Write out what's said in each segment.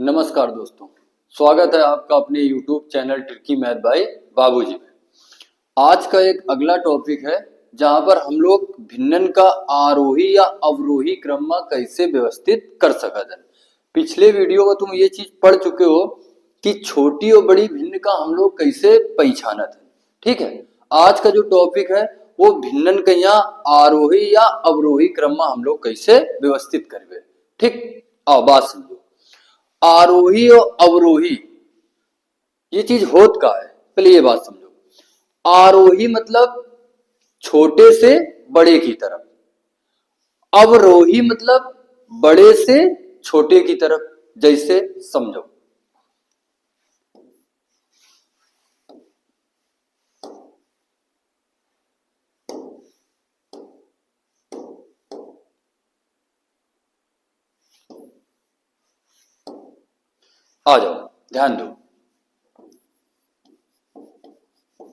नमस्कार दोस्तों, स्वागत है आपका अपने YouTube channel tricky math bye बाबूजी में। आज का एक अगला टॉपिक है जहां पर हम लोग भिन्नन का आरोही या अवरोही क्रम में कैसे व्यवस्थित कर सकते हैं। पिछले वीडियो में तुम ये चीज पढ़ चुके हो कि छोटी और बड़ी भिन्न का हम लोग कैसे पहचानते हैं। ठीक है, आज का जो टॉपिक है वो भिन्नन का यहाँ आरोही या अवरोही क्रम में हम लोग कैसे व्यवस्थित करेंगे। ठीक, आओ बात समझो। आरोही और अवरोही ये चीज होत का है, पहले ये बात समझो। आरोही मतलब छोटे से बड़े की तरफ, अवरोही मतलब बड़े से छोटे की तरफ। जैसे समझो, आ जाओ, ध्यान दो।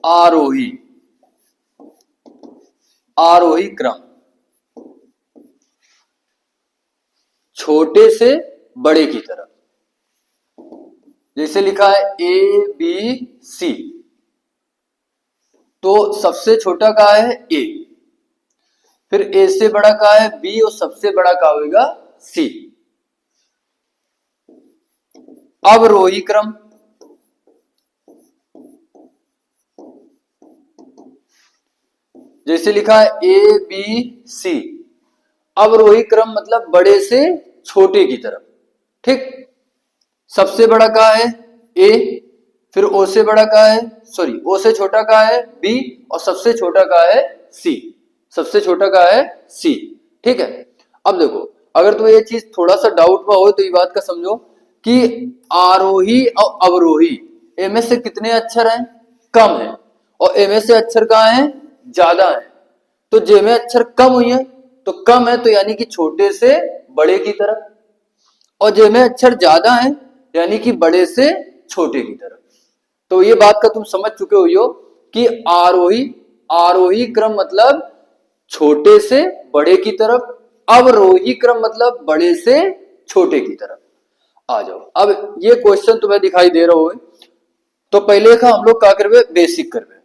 आरोही आरोही क्रम छोटे से बड़े की तरफ, जैसे लिखा है ए बी सी, तो सबसे छोटा का है ए, फिर ए से बड़ा का है बी और सबसे बड़ा का होगा सी। अवरोही क्रम जैसे लिखा है ए बी सी, अवरोही क्रम मतलब बड़े से छोटे की तरफ। ठीक, सबसे बड़ा का है ए, फिर ओ से बड़ा का है ओ से छोटा का है बी और सबसे छोटा का है सी। सबसे छोटा का है सी। ठीक है, अब देखो, अगर तुम्हें ये चीज थोड़ा सा डाउट में हो तो ये बात का समझो कि आरोही और अवरोही इनमें से कितने अक्षर हैं? कम है, और इनमें से अक्षर कहाँ हैं? ज्यादा है। तो जिनमें अक्षर कम हुई है तो कम है, तो यानी कि छोटे से बड़े की तरफ, और जिनमें अक्षर ज्यादा है यानी कि बड़े से छोटे की तरफ। तो ये बात का तुम समझ चुके हो कि आरोही क्रम मतलब छोटे से बड़े की तरफ, अवरोही क्रम मतलब बड़े से छोटे की तरफ। आ जाओ, अब ये क्वेश्चन तुम्हें दिखाई दे रहा हो, तो पहले का हम लोग क्या करवे? बेसिक करवे।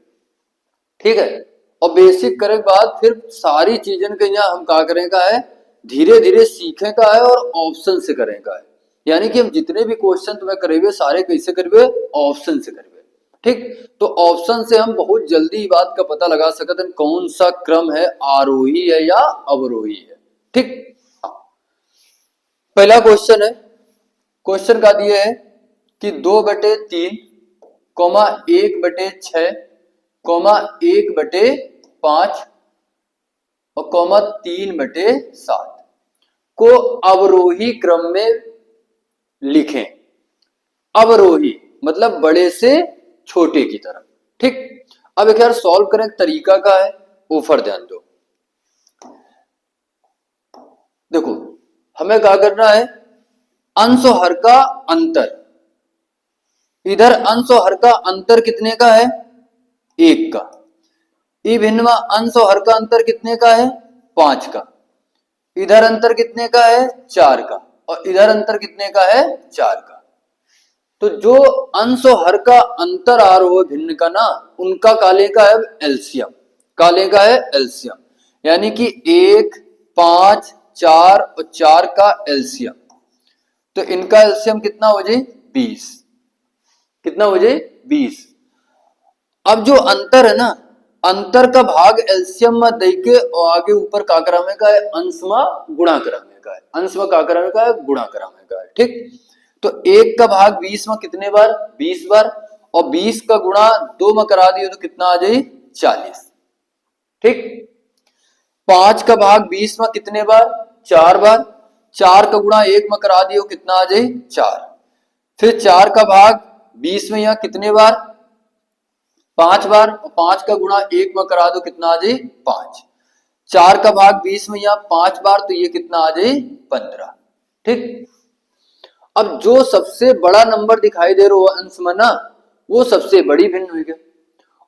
ठीक है, और बेसिक करे के बाद फिर सारी चीजन के यहाँ हम क्या करें का है? धीरे धीरे सीखे का है और ऑप्शन से करें का है। यानी कि हम जितने भी क्वेश्चन तुम्हें करेंगे सारे कैसे करेंगे? ऑप्शन से करेंगे। ठीक, तो ऑप्शन से हम बहुत जल्दी बात का पता लगा सकते हैं कौन सा क्रम है, आरोही है या अवरोही है। ठीक, पहला क्वेश्चन है, क्वेश्चन का दिए है कि 2/3 कोमा 1/6 कोमा 1/5 और कोमा 3/7 को अवरोही क्रम में लिखें। अवरोही मतलब बड़े से छोटे की तरफ। ठीक, अब एक यार सॉल्व करें तरीका का है, ऊपर ध्यान दो। देखो, हमें क्या करना है? अंश और हर का अंतर, इधर अंश और हर का अंतर कितने का है? 1 का। ई भिन्न में अंश और हर का अंतर कितने का है? 5 का। इधर अंतर कितने का है? 4 का। और इधर अंतर कितने का है? 4 का। तो जो अंश और हर का अंतर आ रहा है भिन्न का ना, उनका काले का है एलसीएम। काले का है एलसीएम, यानी कि 1, 5, 4 और 4 का एलसीएम। तो इनका एलसीएम कितना हो जाए? 20। कितना हो जाए? 20। अब जो अंतर है ना, अंतर का भाग एलसीएम में दे के और आगे ऊपर का करामे का है? अंश में गुणा करामे का है। अंश में का करामे का है? गुणा करामे का है। ठीक, तो 1 का भाग 20 में कितने बार? 20 बार। और 20 का गुणा 2 में करा दिए तो कितना आ जाए? 40। ठीक, 5 का भाग 20 में कितने बार? 4 बार। 4 का गुणा 1 में करा दियो कितना आ जाए? 4। फिर 4 का भाग 20 में यहाँ कितने बार? 5 बार। और 5 का गुणा 1 में करा दो कितना आ जाए? 5। 4 का भाग 20 में यहाँ 5 बार, तो ये कितना आ जाए? 15। ठीक, अब जो सबसे बड़ा नंबर दिखाई दे रहा हो अंश में ना, वो सबसे बड़ी भिन्न हुई है,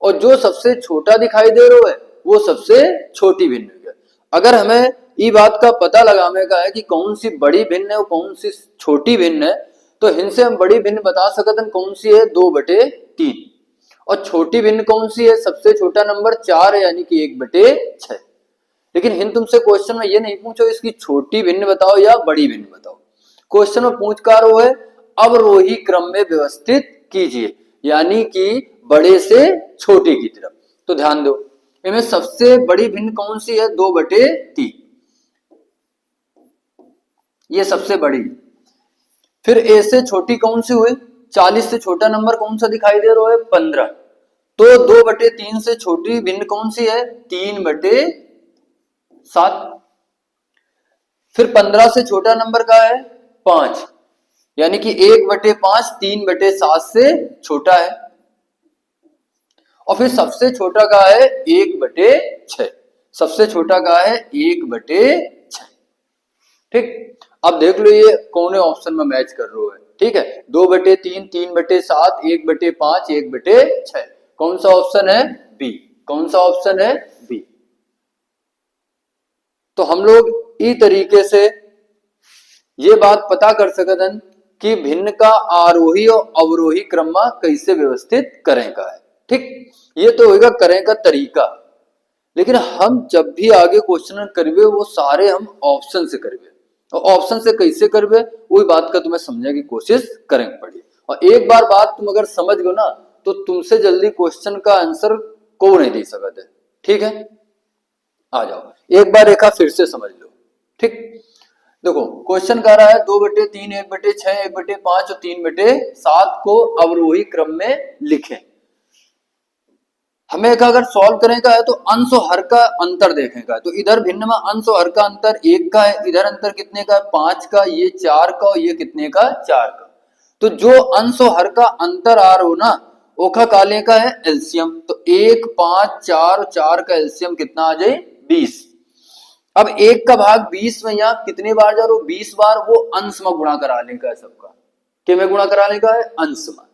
और जो सबसे छोटा दिखाई दे रहा है वो सबसे छोटी भिन्न हुई है। अगर हमें ये बात का पता लगाने का है कि कौन सी बड़ी भिन्न है और कौन सी छोटी भिन्न है, तो इनसे हम बड़ी भिन्न बता सकते हैं कौन सी है 2/3 और छोटी भिन्न कौन सी है सबसे छोटा नंबर 4 है यानी कि 1/6। लेकिन हिंद तुमसे क्वेश्चन में ये नहीं पूछो इसकी छोटी भिन्न बताओ या बड़ी भिन्न बताओ, क्वेश्चन में पूछ का रो है अवरोही क्रम में व्यवस्थित कीजिए यानी कि बड़े से छोटे की तरफ। तो ध्यान दो इनमें सबसे बड़ी भिन्न कौन सी है 2/3, ये सबसे बड़ी। फिर ए से छोटी कौन सी हुई 40 से छोटा नंबर कौन सा दिखाई दे रहा है 15, तो 2/3 से छोटी भिन्न कौन सी है 3/7। फिर 15 से छोटा नंबर का है 5 यानी कि 1/5 3/7 से छोटा है। और फिर सबसे छोटा का है 1/6, सबसे छोटा का है 1/6। ठीक, अब देख लो ये कौन ऑप्शन में मैच कर रहा है। ठीक है 2/3 3/7 1/5 1/6 कौन सा ऑप्शन है बी, कौन सा ऑप्शन है बी। तो हम लोग इस तरीके से ये बात पता कर सकते हैं कि भिन्न का आरोही और अवरोही क्रम में कैसे व्यवस्थित करें का है। ठीक, ये तो होगा करें का तरीका, लेकिन हम जब भी आगे क्वेश्चन करवे वो सारे हम ऑप्शन से करवे और ऑप्शन से कैसे करवे वही बात का तुम्हें समझने की कोशिश करेंगे पड़ी। और एक बार बात तुम अगर समझ गो ना तो तुमसे जल्दी क्वेश्चन का आंसर को नहीं दे सकते। ठीक है, आ जाओ एक बार रेखा फिर से समझ लो। ठीक, देखो क्वेश्चन कह रहा है 2/3 1/6 1/5 और 3/7 को अवरोही क्रम में लिखें। हमें अगर सॉल्व करेगा है तो अंश और हर का अंतर देखेगा। तो इधर भिन्न में अंश और हर का अंतर 1 का है, इधर अंतर कितने का है 5 का, ये 4 का और ये कितने का 4 का। तो जो अंश और हर का अंतर आ रहा हो ना ओखा काले का है एलसीएम। तो 1 5 4 4 का एलसीएम कितना आ जाए 20। अब 1 का भाग 20 में यहाँ कितने बार जा रहा हो 20 बार, वो अंश में गुणा करा लेगा है सबका, के में गुणा करा लेगा है अंश में।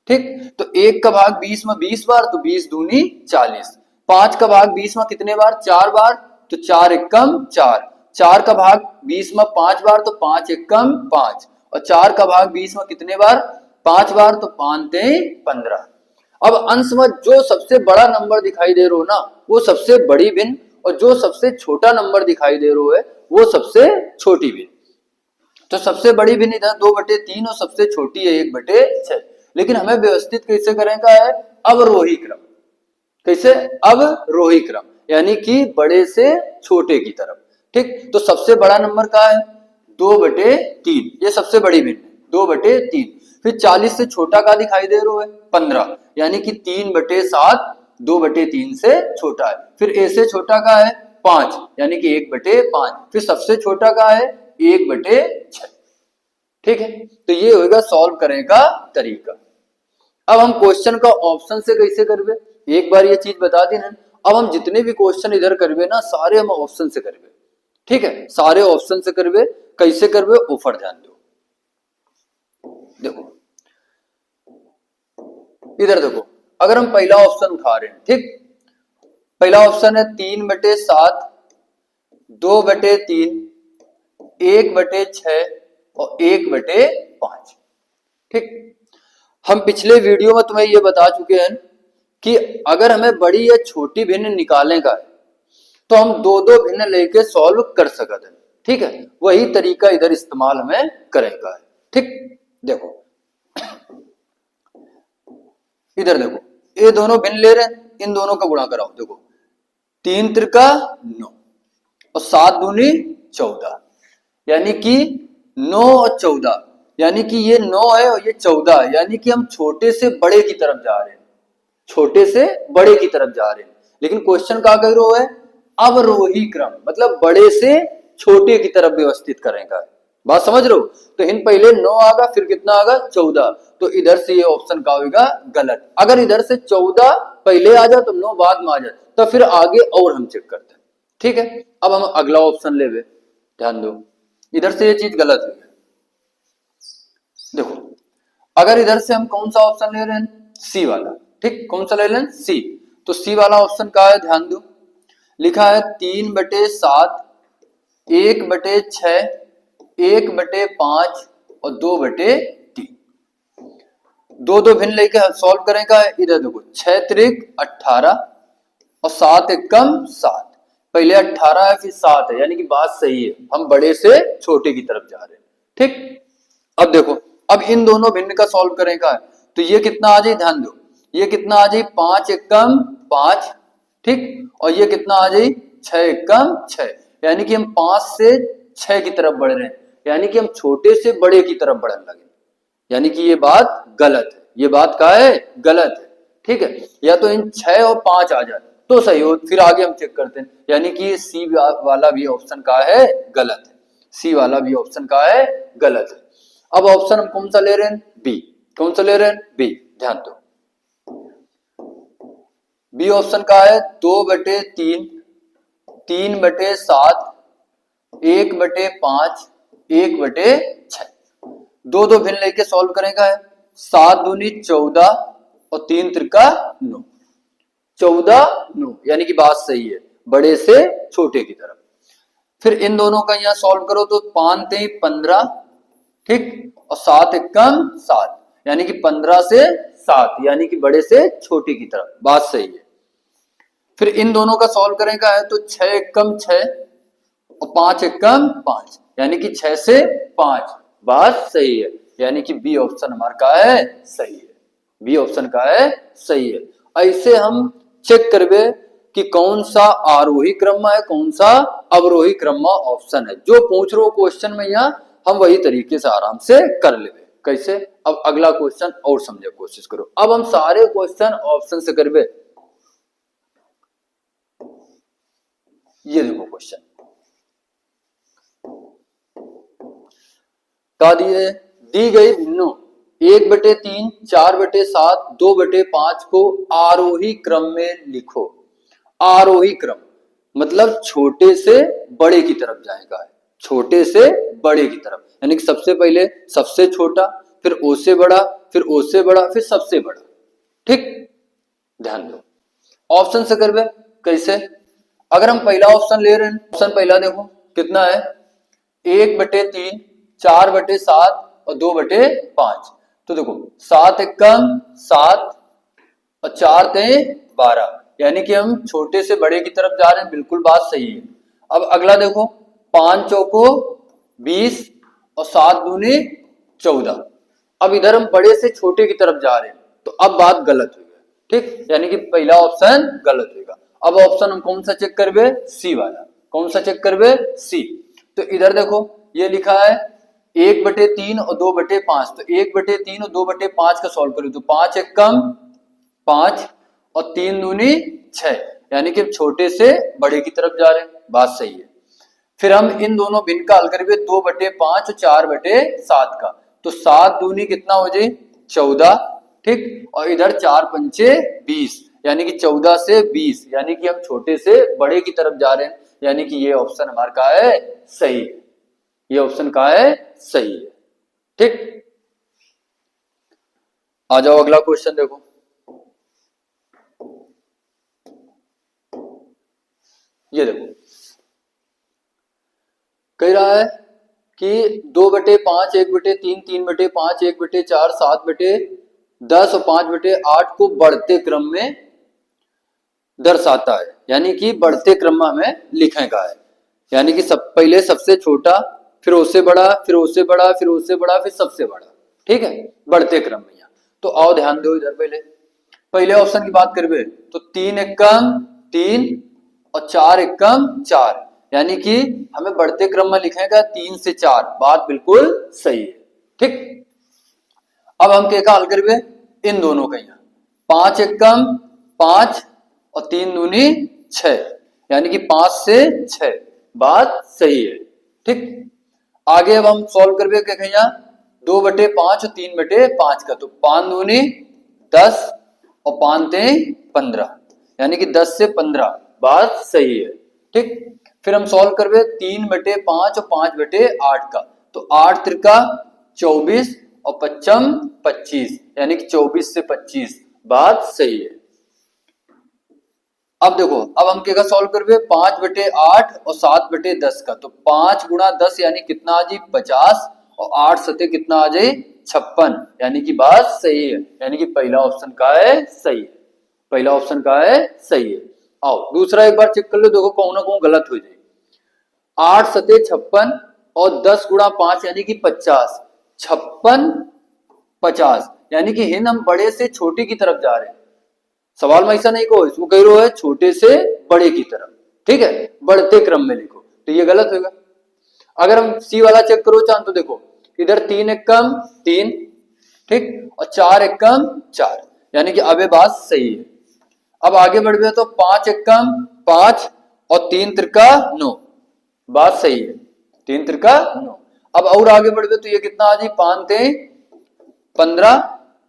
ठीक, तो 1 का भाग 20 में 20 बार तो 20 दूनी 40। 5 का भाग 20 में कितने बार 4 बार तो 4 एकम 4। 4 का भाग 20 में 5 बार तो 5 एकम 5 और 4 का भाग 20 में कितने बार 5 बार तो 5 तें 15। अब अंश में जो सबसे बड़ा नंबर दिखाई दे रहा हो ना वो सबसे बड़ी भिन्न और जो सबसे छोटा नंबर दिखाई दे रहा है वो सबसे छोटी भिन्न। तो सबसे बड़ी भिन्न इधर 2/3 और सबसे छोटी है 1/6। लेकिन हमें व्यवस्थित कैसे करेगा है अवरोही क्रम, कैसे अवरोही क्रम यानी कि बड़े से छोटे की तरफ। ठीक, तो सबसे बड़ा नंबर का है 2/3, ये सबसे बड़ी भिन्न 2/3। फिर 40 से छोटा का दिखाई दे रहा है 15 यानी कि 3/7 2/3 से छोटा है। फिर ए से छोटा का है 5 यानी कि 1/5। फिर सबसे छोटा का है 1/6। ठीक है, तो ये होगा सॉल्व करने का तरीका। अब हम क्वेश्चन का ऑप्शन से कैसे करवे एक बार ये चीज बता दी ना। अब हम जितने भी क्वेश्चन इधर करवे ना सारे हम ऑप्शन से करवे। ठीक है, सारे ऑप्शन से करवे, कैसे करवे ऊपर ध्यान दो। देखो इधर देखो, अगर हम पहला ऑप्शन उठा रहे हैं, ठीक, पहला ऑप्शन है 3/7 2/3 1/6 और 1/5। ठीक, हम पिछले वीडियो में तुम्हें ये बता चुके हैं कि अगर हमें बड़ी या छोटी भिन्न निकालने का है तो हम दो दो भिन्न लेके सॉल्व कर सकते हैं। ठीक है, वही तरीका इधर इस्तेमाल हमें करेगा। ठीक, देखो इधर देखो ये दोनों भिन्न ले रहे हैं, इन दोनों का गुणा कराओ। देखो 3 त्रिका 9 और 7 दूनी 14 यानी कि 9 और 14 यानी कि ये 9 है और ये 14 है यानी कि हम छोटे से बड़े की तरफ जा रहे हैं, छोटे से बड़े की तरफ जा रहे हैं। लेकिन क्वेश्चन क्या कह रहा है अवरोही क्रम मतलब बड़े से छोटे की तरफ व्यवस्थित करेगा। बात समझ रहे हो। तो इन पहले 9 आगा फिर कितना आगा 14, तो इधर से ये ऑप्शन का होगा गलत। अगर इधर से 14 पहले आ जाए तो 9 बाद में आ जाए तो फिर आगे और हम चेक करते हैं। ठीक है, अब हम अगला ऑप्शन ले वे, ध्यान दो इधर से ये चीज गलत है। देखो अगर इधर से हम कौन सा ऑप्शन ले रहे हैं सी वाला। ठीक, कौन सा ले रहे हैं सी। तो सी वाला ऑप्शन का है ध्यान दो, लिखा है 3/7 1/6 1/5 और 2/3। दो दो भिन्न लेके सॉल्व करेगा। इधर देखो 6 त्रिक 18 और 7 एकम 7। पहले 18 है फिर 7 है, यानी कि बात सही है, हम बड़े से छोटे की तरफ जा रहे हैं। ठीक, अब देखो, अब इन दोनों भिन्न का सॉल्व करेगा तो ये कितना आ जाए, ध्यान दो, ये कितना आ जाए 5 एकम 5। ठीक, और ये कितना आ जाए 6 एकम 6, यानी कि हम 5 से 6 की तरफ बढ़ रहे हैं, यानी कि हम छोटे से बड़े की तरफ बढ़ने लगे, यानी कि ये बात गलत है। ये बात का है, गलत है। ठीक है, या तो इन 6 और 5 आ जाए तो सही हो, फिर आगे हम चेक करते हैं, यानी कि सी वाला भी ऑप्शन का है, गलत है। सी वाला भी ऑप्शन का है, गलत है। अब ऑप्शन हम कौन सा ले रहे हैं, बी। कौन सा ले रहे हैं, बी। ध्यान दो, बी ऑप्शन का है 2/3, 3/7, 1/5, 1/6। दो दो भिन्न लेके सॉल्व करेगा है। 7 दूनी 14 और 3 त्रिका 9, 14 9, यानी कि बात सही है, बड़े से छोटे की तरफ। फिर इन दोनों का यहां सॉल्व करो तो 5 3 15, ठीक, और 7 एकम 7, यानी कि 15 से 7, यानी कि बड़े से छोटे की तरफ, बात सही है। फिर इन दोनों का सॉल्व करेगा है तो 6 एकम 6 और 5 एकम 5, यानी कि 6 से 5, बात सही है, यानी कि बी ऑप्शन हमारा का है, सही है। बी ऑप्शन का है, सही है। ऐसे हम चेक करबे कि कौन सा आरोही क्रम में है, कौन सा अवरोही क्रम में ऑप्शन है। जो पूछ रहे हो क्वेश्चन में यहाँ, हम वही तरीके से आराम से कर लेंगे। कैसे, अब अगला क्वेश्चन और समझे कोशिश करो। अब हम सारे क्वेश्चन ऑप्शन से करबे। ये देखो क्वेश्चन का दिए, दी गई भिन्नों 1/3, 4/7, 2/5 को आरोही क्रम में लिखो। आरोही क्रम मतलब छोटे से बड़े की तरफ जाएगा, छोटे से बड़े की तरफ, यानी कि सबसे पहले सबसे छोटा, फिर ओ से बड़ा, फिर ओ से बड़ा, फिर सबसे बड़ा। ठीक, ध्यान दो, ऑप्शन से करवे कैसे। अगर हम पहला ऑप्शन ले रहे हैं, ऑप्शन पहला देखो कितना है, 1/3, 4/7 और 2/5। तो देखो 7 एकम 7 और 4 3 12, यानी कि हम छोटे से बड़े की तरफ जा रहे हैं, बिल्कुल बात सही है। अब अगला देखो 5 चौको 20 और 7 दूनी 14। अब इधर हम बड़े से छोटे की तरफ जा रहे हैं, तो अब बात गलत हुई है। ठीक, यानी कि पहला ऑप्शन गलत होगा। अब ऑप्शन हम कौन सा चेक करबे, सी वाला। कौन सा चेक करबे, सी। तो इधर देखो ये लिखा है 1/3 और 2/5, तो 1/3 और 2/5 का सॉल्व करो तो 5 एकम 5 और 3 दूनी 6, यानी कि छोटे से बड़े की तरफ जा रहे हैं, बात सही है। फिर हम इन दोनों भिन्न का हल करेंगे 2/5 और 4/7 का, तो 7 दूनी कितना हो जाए 14, ठीक, और इधर 4 पंचे 20, यानी कि 14 से 20, यानी कि हम छोटे से बड़े की तरफ जा रहे हैं, यानी कि ये ऑप्शन हमारा का है, सही है। ये ऑप्शन का है, सही है। ठीक, आ जाओ अगला क्वेश्चन देखो। ये देखो कह रहा है कि 2/5, 1/3, 3/5, 1/4, 7/10 और 5/8 को बढ़ते क्रम में दर्शाता है, यानी कि बढ़ते क्रम में हमें लिखेगा है, यानी कि सब पहले सबसे छोटा, फिर उससे बड़ा, फिर उससे बड़ा, फिर उससे बड़ा, फिर सबसे बड़ा। ठीक है, बढ़ते क्रम में। यहाँ तो आओ ध्यान दो, इधर पहले ऑप्शन की बात करबे तो 3 एकम 3 और 4 एकम 4, यानी कि हमें बढ़ते क्रम में लिखेगा 3 से 4, बात बिल्कुल सही है। ठीक, अब हम क्या हल करबे इन दोनों का, यहाँ 5 एकम 5 और 3 दूनी 6, यानी कि 5 से 6, बात सही है। ठीक, आगे अब हम सॉल्व करबे क्या, यहाँ 2/5 और 3/5 का, तो 5 दूनी 10 और 5 3 15, यानी कि 10 से 15, बात सही है। ठीक, फिर हम सॉल्व करबे 3/5 और 5/8 का, तो 8 त्रिका 24 और 5 25, यानी कि 24 से 25, बात सही है। अब देखो, अब हम क्या सॉल्व करबे 5/8 और 7/10 का, तो 5 गुणा 10 यानी कितना जी 50, और 8 सते कितना आ जाए 56, यानी कि बात सही है, यानी कि पहला ऑप्शन का है सही है, पहला ऑप्शन का है सही है। आओ दूसरा एक बार चेक कर लो, देखो कौन ना कौन गलत हो जाए। 8 सते 56 और 10 गुणा 5 यानी कि 50, 56 50, यानी कि हिंद हम बड़े से छोटे की तरफ जा रहे हैं। सवाल में ऐसा नहीं कहो, इसको कह रहे हो है छोटे से बड़े की तरफ, ठीक है, बढ़ते क्रम में लिखो, तो ये गलत होगा। अगर हम सी वाला चेक करो चांद, तो देखो इधर 3 एकम 3, ठीक, और 4 एकम 4, यानी कि अब ये बात सही है। अब आगे बढ़ गए तो 5 एकम 5 और 3 त्रिका 9, बात सही है, 3 त्रिका 9। अब और आगे बढ़ गए तो ये कितना आ जाए 5 ते 15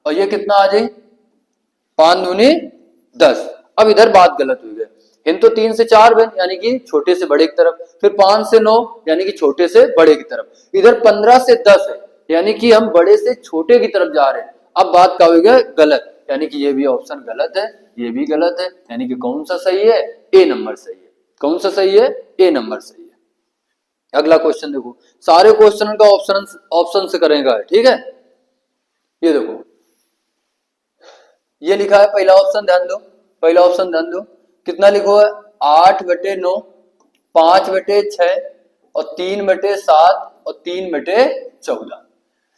और ये कितना आ जाए 5 दूनी 10। अब इधर बात गलत हुई है, इन तो 3 से 4 बन यानी कि छोटे से बड़े की तरफ, फिर 5 से 9 यानी कि छोटे से बड़े की तरफ, इधर 15 से 10 है यानी कि हम बड़े से छोटे की तरफ जा रहे हैं। अब बात क्या हुई है गलत, यानी कि ये भी ऑप्शन गलत है, ये भी गलत है, यानी कि कौन सा सही है, ए नंबर सही है। कौन सा सही है, ए नंबर सही है। अगला क्वेश्चन देखो, सारे क्वेश्चन का ऑप्शन से करेगा, ठीक है। ये देखो ये लिखा है पहला ऑप्शन, ध्यान दो, पहला ऑप्शन ध्यान दो, कितना लिखो है 8/9, 5/6 और 3/7 और 3/14।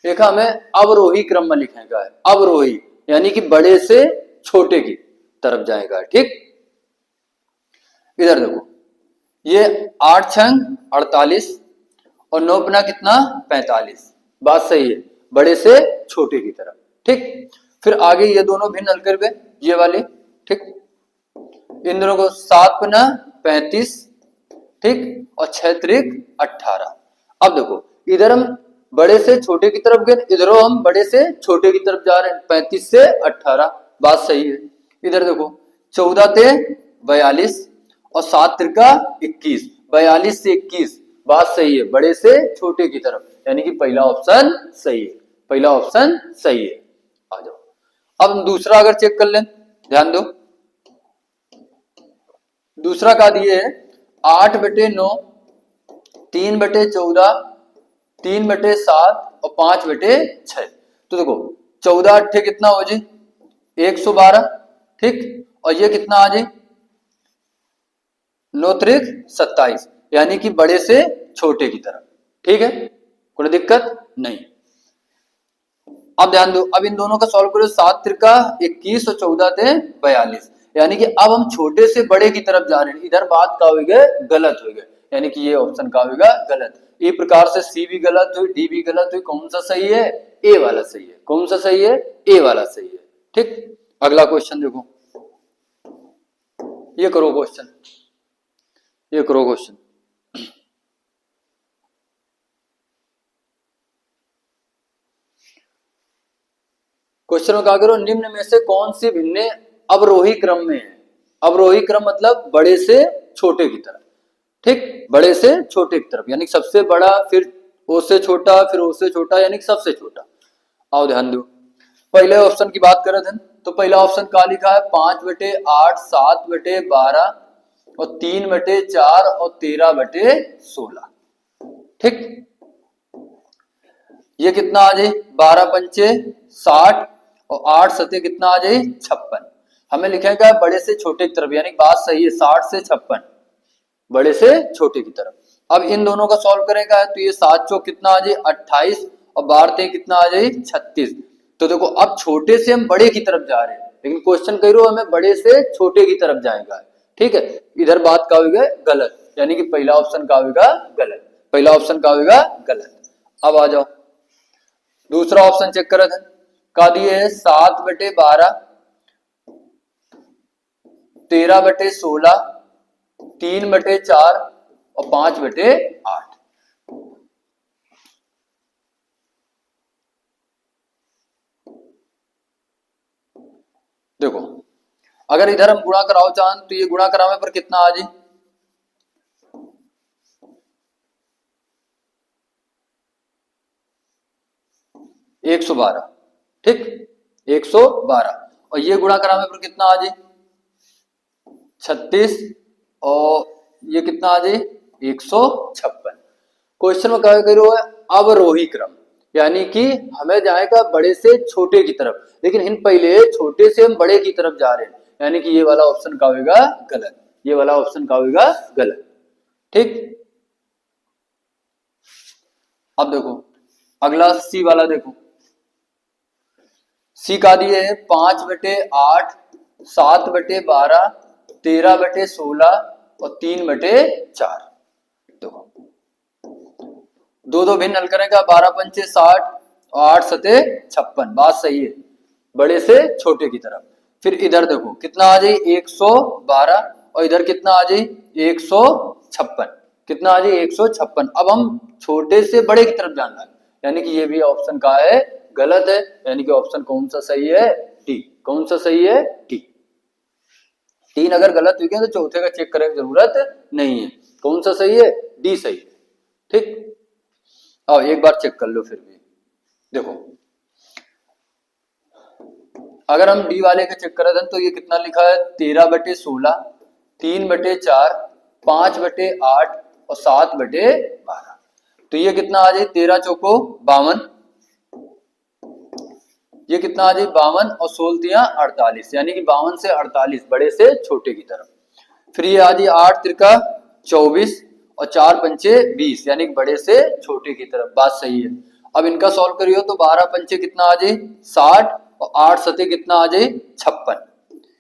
देखा हमें अवरोही क्रम में लिखेगा है, अवरोही यानी कि बड़े से छोटे की तरफ जाएगा, ठीक। इधर देखो ये 8 छंग 48 और 9 अपना कितना 45, बात सही है, बड़े से छोटे की तरफ, ठीक। फिर आगे ये दोनों भिन्न हल कर गए, ये वाले, ठीक, इन दोनों को 7 पना 35, ठीक, और 6 त्रिक 18। अब देखो इधर हम बड़े से छोटे की तरफ गए, इधरों हम बड़े से छोटे की तरफ जा रहे हैं, 35 से 18, बात सही है। इधर देखो 14 ते 42 और 7 त्रिका 21, 42 से 21, बात सही है, बड़े से छोटे की तरफ, यानी कि पहला ऑप्शन सही है, पहला ऑप्शन सही है। आ जाओ अब हम दूसरा अगर चेक कर लें, ध्यान दो, दूसरा का दिए 8/9, 3/14, 3/7 और 5/6। तो देखो 14 अट्ठे कितना हो जी 112, ठीक, और ये कितना आ जाए 9 त्रिक 27, यानी कि बड़े से छोटे की तरफ, ठीक है, कोई दिक्कत नहीं। अब ध्यान दो, अब इन दोनों का सॉल्व करो, 7 त्रिका 21 और 14 ते 42, यानी कि अब हम छोटे से बड़े की तरफ जा रहे हैं, इधर बात का होगा गलत होगा, यानी कि ये ऑप्शन का होगा गलत। इस प्रकार से सी भी गलत हुई, डी भी गलत हुई, कौन सा सही है, ए वाला सही है। कौन सा सही है, ए वाला सही है, ठीक। अगला क्वेश्चन देखो, ये करो क्वेश्चन, ये करो क्वेश्चन। क्वेश्चन में क्या करो, निम्न में से कौन सी भिन्न अवरोही क्रम में है। अवरोही क्रम मतलब बड़े से छोटे की तरफ, ठीक, बड़े से छोटे की तरफ, यानी सबसे बड़ा, फिर ओ से छोटा, फिर ओ से छोटा, यानी सबसे छोटा। आओ ध्यान दो, पहले ऑप्शन की बात करें थे, तो पहला ऑप्शन क्या लिखा है 5/8, 7/12 और 3/4 और 13/16, ठीक। ये कितना आ जाए 12 पंचे 60 और 8 सते कितना आ जाए 56। हमें लिखेगा बड़े से छोटे की तरफ, यानी बात सही है, 60 से 56 बड़े से छोटे की तरफ। अब इन दोनों का सॉल्व करेगा तो ये 7 चौक कितना आ जाए 28 और 12 कितना आ जाए 36। तो देखो अब छोटे से हम बड़े की तरफ जा रहे हैं, लेकिन क्वेश्चन कह रहे हो हमें बड़े से छोटे की तरफ जाएगा, ठीक है। इधर बात का होगा गलत, यानी कि पहला ऑप्शन का होगा गलत, पहला ऑप्शन का होगा गलत। अब आ जाओ दूसरा ऑप्शन चेक करें थे, का दिए 7/12, 13/16, 3/4 और 5/8। देखो अगर इधर हम गुणा कराओ चांद, तो ये गुणा करावे पर कितना आ जाए 112, ठीक, 112 और ये गुणा करावे पर कितना आ जाए 36 और ये कितना आ जाए 156। क्वेश्चन में क्या कह रहे हो है अवरोही क्रम, यानी कि हमें जाएगा बड़े से छोटे की तरफ, लेकिन इन पहले छोटे से हम बड़े की तरफ जा रहे हैं, यानी कि ये वाला ऑप्शन का होगा गलत, ये वाला ऑप्शन का होगा गलत। ठीक, अब देखो अगला सी वाला देखो, सी का दिए है 5/8, 7/12, 13/16 और 3/4। देखो दो दो भिन्न हल करेगा, 12 पंचे 60 और 8 सते 56, बात सही है, बड़े से छोटे की तरफ। फिर इधर देखो कितना आ जाए 112 और इधर कितना आ जाए 156, कितना आ जाए 156। अब हम छोटे से बड़े की तरफ जाना है, यानी कि ये भी ऑप्शन का है गलत है, यानी कि ऑप्शन कौन सा सही है, डी। कौन सा सही है, डी। 3 अगर गलत हुई तो चौथे का चेक करने की जरूरत नहीं है, कौन सा सही है, डी सही है। ठीक, आओ एक बार चेक कर लो फिर भी। देखो अगर हम डी वाले का चेक करें तो ये कितना लिखा है 13/16, 3/4, 5/8 और 7/12। तो ये कितना आ जाए 13 चौको 52, ये कितना आ जाए 52 और 16 दिया 48, यानी कि 52 से 48 बड़े से छोटे की तरफ। फिर ये आ जाए 8 त्रिका 24 और 4 पंचे 20, यानी कि बड़े से छोटे की तरफ, बात सही है। अब इनका सॉल्व करियो तो 12 पंचे कितना आ जाए 60 और 8 सते कितना आ जाए 56,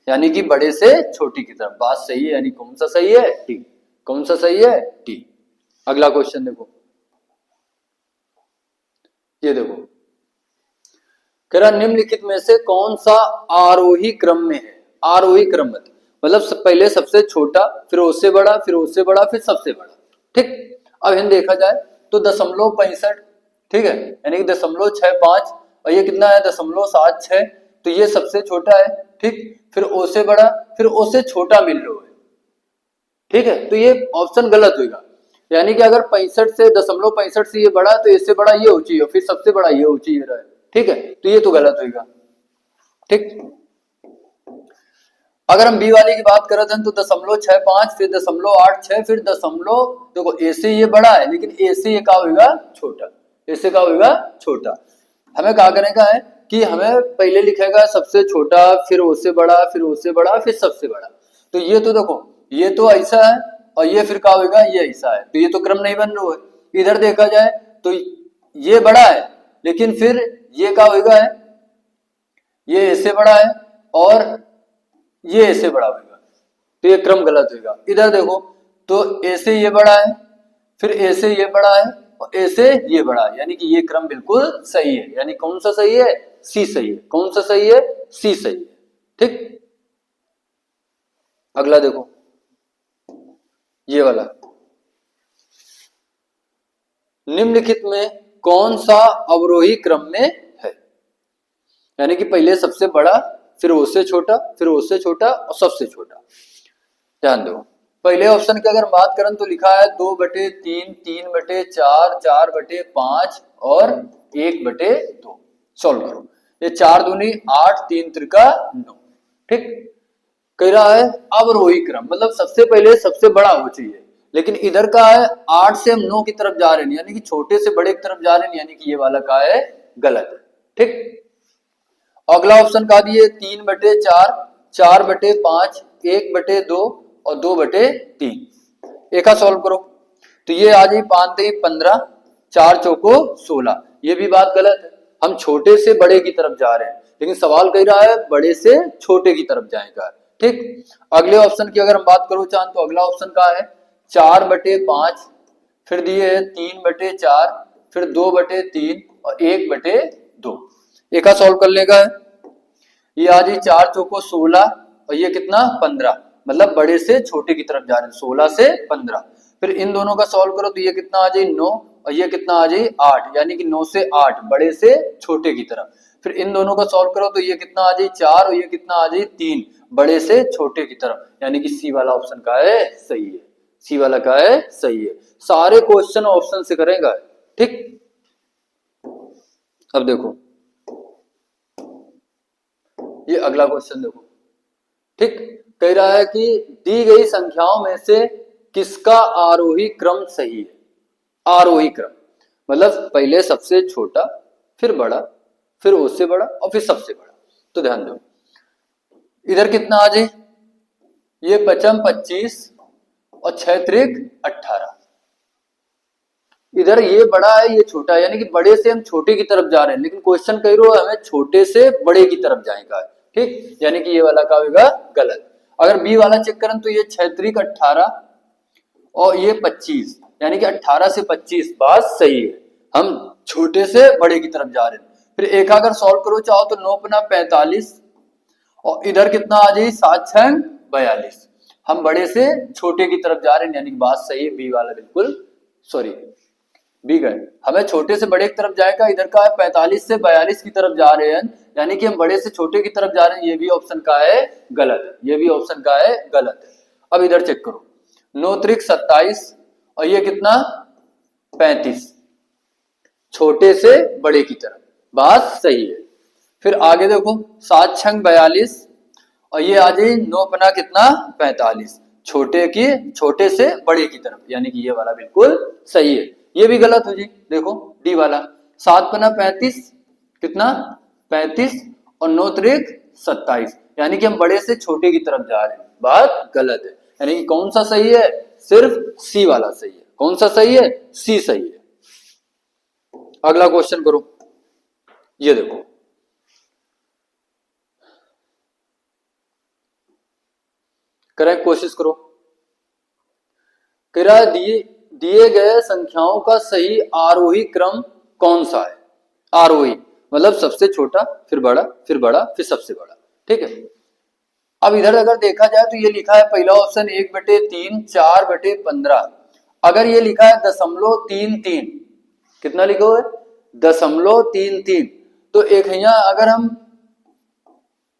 यानी कि बड़े से छोटी की तरफ, बात सही है, यानी कौन सा सही है, डी। कौन सा सही है, डी। अगला क्वेश्चन देखो, ये देखो कह रहा निम्नलिखित में से कौन सा आरोही क्रम में है। आरोही क्रम मतलब पहले सबसे छोटा, फिर उससे बड़ा, फिर उससे बड़ा, फिर सबसे बड़ा। ठीक, अब इन देखा जाए तो 0.65, ठीक है, यानी कि 0.65 और ये कितना है 0.76, तो ये सबसे छोटा है। ठीक, फिर उससे बड़ा, फिर उससे छोटा मिल रहा है। ठीक है, तो ये ऑप्शन गलत होगा, यानी कि अगर 65 से 0.65 से ये बड़ा तो इससे बड़ा ये हो चाहिए, फिर सबसे बड़ा ये हो चाहिए रहा है। ठीक है, तो ये तो गलत होगा। ठीक, अगर हम बी वाले की बात करें तो 0.65, फिर 0.86, फिर देखो ए से ये बड़ा है, लेकिन ए से ये क्या होगा छोटा, ए से क्या होगा छोटा। हमें क्या करने का है कि हमें पहले लिखेगा सबसे छोटा, फिर उससे बड़ा, फिर उससे बड़ा, फिर सबसे बड़ा। तो ये तो देखो ये तो ऐसा है और ये फिर क्या होगा ये ऐसा है, तो ये तो क्रम नहीं बन रहा है। इधर देखा जाए तो ये बड़ा है, लेकिन फिर ये क्या होगा है, ये ऐसे बड़ा है और ये ऐसे बड़ा होगा, तो ये क्रम गलत होगा। इधर देखो तो ऐसे ये बड़ा है, फिर ऐसे ये बड़ा है और ऐसे ये बड़ा है, यानी कि ये क्रम बिल्कुल सही है, यानी कौन सा सही है, सी सही है। कौन सा सही है, सी सही है। ठीक, अगला देखो ये वाला, निम्नलिखित में कौन सा अवरोही क्रम में है, यानी कि पहले सबसे बड़ा, फिर उससे छोटा, फिर उससे छोटा और सबसे छोटा। ध्यान दो, पहले ऑप्शन की अगर बात करें तो लिखा है 2/3, 3/4, 4/5 और 1/2। सॉल्व करो, ये 4 दूनी 8, 3 त्रिका 9। ठीक, कह रहा है अवरोही क्रम मतलब सबसे पहले सबसे बड़ा हो चाहिए, लेकिन इधर का है 8 से हम 9 की तरफ जा रहे हैं, यानी कि छोटे से बड़े की तरफ जा रहे हैं, यानी कि ये वाला का है गलत है। ठीक, अगला ऑप्शन का दिए 3/4, 4/5, 1/2 और 2/3। एक सॉल्व करो तो ये आ जाए 5 3 15, 4 चौको 16। ये भी बात गलत है, हम छोटे से बड़े की तरफ जा रहे हैं, लेकिन सवाल कह रहा है बड़े से छोटे की तरफ जाएगा। ठीक, अगले ऑप्शन की अगर हम बात करो चाहें तो अगला ऑप्शन का है 4/5, फिर दिए है 3/4, फिर 2/3 और 1/2। एक सॉल्व कर लेगा है, ये आ जाए 4 चौको 16 और ये कितना 15, मतलब बड़े से छोटे की तरफ जा रहे हैं, 16 से 15। फिर इन दोनों का सॉल्व करो तो ये कितना आ जाए 9 और ये कितना आ जाए 8, यानी कि 9 से 8 बड़े से छोटे की तरफ। फिर इन दोनों का सॉल्व करो तो ये कितना आ जाए 4 और ये कितना आ जाए 3 बड़े से छोटे की तरफ, यानी कि सी वाला ऑप्शन का है सही है। सी वाला का है सही है, सारे क्वेश्चन ऑप्शन से करेगा। ठीक, अब देखो ये अगला क्वेश्चन देखो। ठीक, कह रहा है कि दी गई संख्याओं में से किसका आरोही क्रम सही है। आरोही क्रम मतलब पहले सबसे छोटा, फिर बड़ा, फिर उससे बड़ा और फिर सबसे बड़ा। तो ध्यान दो, इधर कितना आ जाए, ये 55 25 और 6 त्रिक 18। इधर ये बड़ा है, ये छोटा है, यानी कि बड़े से हम छोटे की तरफ जा रहे हैं, लेकिन क्वेश्चन कह रहे हो हमें छोटे से बड़े की तरफ जाएगा। ठीक, यानी कि ये वाला का होगा गलत। अगर बी वाला चेक करें तो ये 6 त्रिक 18 और ये 25, यानी कि 18 से 25, बात सही है, हम छोटे से बड़े की तरफ जा रहे हैं। फिर एक अगर सॉल्व करो चाहो तो 9 पना 45 और इधर कितना आ जाए 7 6 42, हम बड़े से छोटे की तरफ जा रहे हैं, यानी कि बात सही है, बी वाला बिल्कुल सॉरी बी गए, हमें छोटे से बड़े की तरफ जाएगा। इधर का है 45 से 42 की तरफ जा रहे हैं, यानी कि हम बड़े से छोटे की तरफ जा रहे हैं, ये भी ऑप्शन का है गलत है, ये भी ऑप्शन का है गलत है। अब इधर चेक करो, 9 त्रिक 27 और ये कितना 35, छोटे से बड़े की तरफ, बात सही है। फिर आगे देखो 7 6 42 और ये आ जाए 9 पना कितना 45, छोटे से बड़े की तरफ, यानी कि ये वाला बिल्कुल सही है। ये भी गलत हो जी, देखो डी वाला 7 पना 35 कितना 35 और 9 त्रिक 27, यानी कि हम बड़े से छोटे की तरफ जा रहे हैं, बात गलत है। यानी कि कौन सा सही है, सिर्फ सी वाला सही है। कौन सा सही है, सी सही है। अगला क्वेश्चन करो, ये देखो करेक्ट कोशिश करो। कह दिए गए संख्याओं का सही आरोही क्रम कौन सा है। आरोही मतलब सबसे छोटा, फिर बड़ा, फिर बड़ा, फिर सबसे बड़ा। ठीक है, अब इधर अगर देखा जाए तो ये लिखा है पहला ऑप्शन 1/3 4/15। अगर ये लिखा है 0.33, कितना लिखा हुआ है 0.33, तो एक यहाँ अगर हम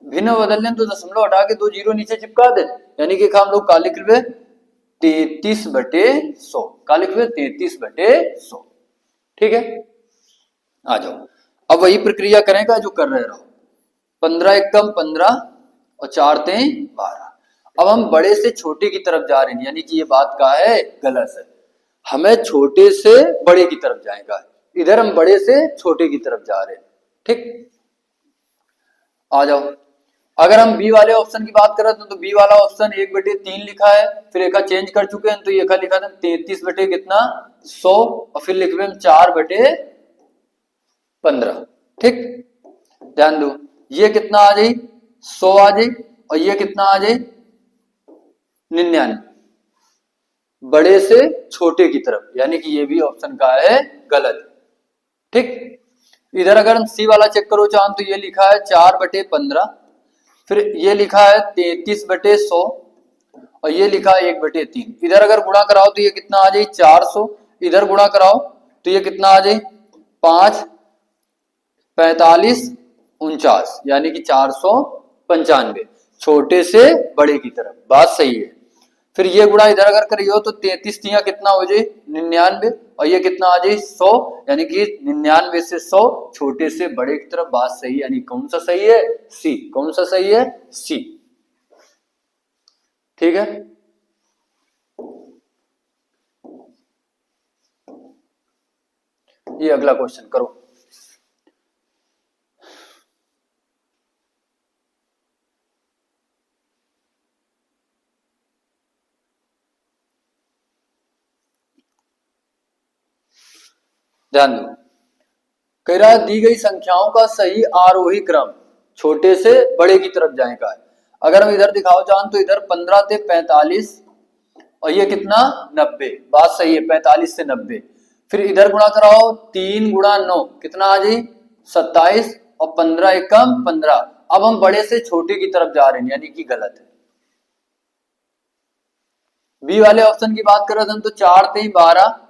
भिन्न बदल लें तो दशमलव हटा के 2 जीरो नीचे चिपका दे, यानी कि हम लोग का लिख रहे 33/100, का लिख रहे 33/100। ठीक है, आ जाओ अब वही प्रक्रिया करेगा जो कर रहे रहो। 15 एकम 15 और 4 तें 12। अब हम बड़े से छोटे की तरफ जा रहे हैं, यानी कि ये बात का है गलत है, हमें छोटे से बड़े की तरफ जाएगा, इधर हम बड़े से छोटे की तरफ जा रहे हैं। ठीक, आ जाओ अगर हम बी वाले ऑप्शन की बात करें तो बी वाला ऑप्शन 1/3 लिखा है, फिर एक चेंज कर चुके हैं, तो ये लिखा था 33 बटे कितना 100 और फिर लिख रहे हैं 4/15। ठीक, ध्यान दो ये कितना आ जाए 100 आ जाए और ये कितना आ जाए 99, बड़े से छोटे की तरफ, यानी कि ये भी ऑप्शन का है गलत। ठीक, इधर अगर हम सी वाला चेक करो चाहें तो ये लिखा है 4/15, फिर ये लिखा है 33/100 और ये लिखा है 1/3। इधर अगर गुणा कराओ तो ये कितना आ जाए 400, इधर गुणा कराओ तो ये कितना आ जाए 5 45 49, यानी कि 495, छोटे से बड़े की तरफ, बात सही है। फिर ये गुणा इधर अगर करियो तो 33 तिया कितना हो जाए 99 और ये कितना आ जाए 100, यानी कि 99 से 100 छोटे से बड़े की तरफ, बात सही है। यानी कौन सा सही है, सी। कौन सा सही है, सी। ठीक है, ये अगला क्वेश्चन करो। ध्यान दो, कह रहा है दी गई संख्याओं का सही आरोही क्रम छोटे से बड़े की तरफ जाएगा। अगर हम इधर दिखाओ चाहें तो इधर 15 से 45 और ये कितना 90, बात सही है 45 से 90। फिर इधर गुणा कराओ 3 गुणा 9 कितना आ जाए 27 और 15 एकम 15। अब हम बड़े से छोटे की तरफ जा रहे हैं, यानी कि गलत है। बी वाले ऑप्शन की बात कर रहे थे तो 4 तेई 12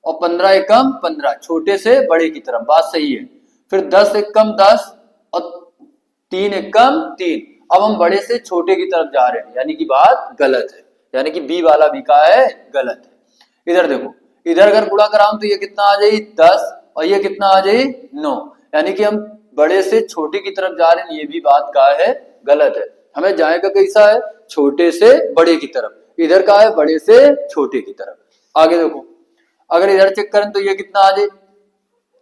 और 15 एकम 15, छोटे से बड़े की तरफ, बात सही है। फिर 10 एकम 10 और 3 एकम 3, अब हम बड़े से छोटे की तरफ जा रहे हैं, यानी कि बात गलत है, यानी कि बी वाला भी का है गलत है। इधर देखो, इधर अगर गुणा कराऊं तो ये कितना आ जाए 10 और ये कितना आ जाए 9, यानी कि हम बड़े से छोटे की तरफ जा रहे हैं, ये भी बात का है गलत है। हमें जाएगा कैसा है, छोटे से बड़े की तरफ, इधर का है बड़े से छोटे की तरफ। आगे देखो, अगर इधर चेक करें तो ये कितना आ जाए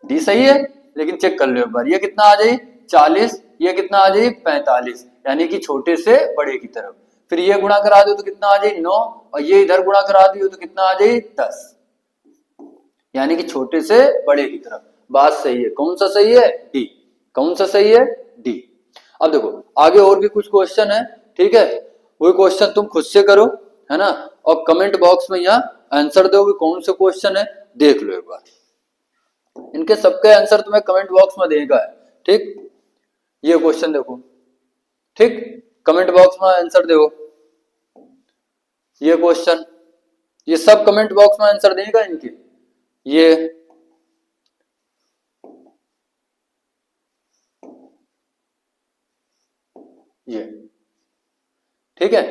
डी सही है, लेकिन चेक कर लो एक बार, ये कितना आ जाए 40, ये कितना आ जाए 45, यानी कि छोटे से बड़े की तरफ। फिर ये गुणा करा दो तो कितना आ जाए 9, और ये इधर गुणा करा दियो तो कितना आ जाए 10, यानी कि छोटे से बड़े की तरफ। बात सही है, कौन सा सही है? डी। कौन सा सही है? डी। अब देखो आगे और भी कुछ क्वेश्चन है, ठीक है, वही क्वेश्चन तुम खुद से करो, है ना, और कमेंट बॉक्स में यहाँ आंसर दो कि कौन से क्वेश्चन है, देख लो एक बार। इनके सबके आंसर तुम्हें कमेंट बॉक्स में देगा, ठीक। ये क्वेश्चन देखो, ठीक, कमेंट बॉक्स में आंसर दो। ये क्वेश्चन, ये सब कमेंट बॉक्स में आंसर देगा इनके। ये ठीक है,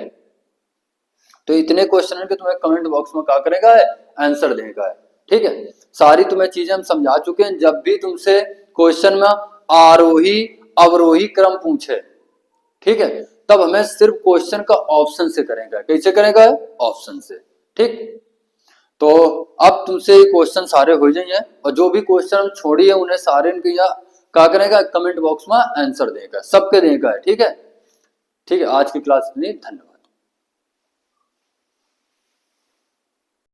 तो इतने क्वेश्चन के तुम्हें कमेंट बॉक्स में क्या करेगा है, आंसर देगा है, ठीक है। सारी तुम्हें चीजें हम समझा चुके हैं। जब भी तुमसे क्वेश्चन में आरोही अवरोही क्रम पूछे, ठीक है, तब हमें सिर्फ क्वेश्चन का ऑप्शन से करेगा। कैसे करेगा? ऑप्शन से, ठीक। तो अब तुमसे ये क्वेश्चन सारे हो जाइए, और जो भी क्वेश्चन हम छोड़िए उन्हें सारे इनके यहाँ क्या करेगा, कमेंट बॉक्स में आंसर देगा, सबके देगा, ठीक है। ठीक है, आज की क्लास में धन्यवाद।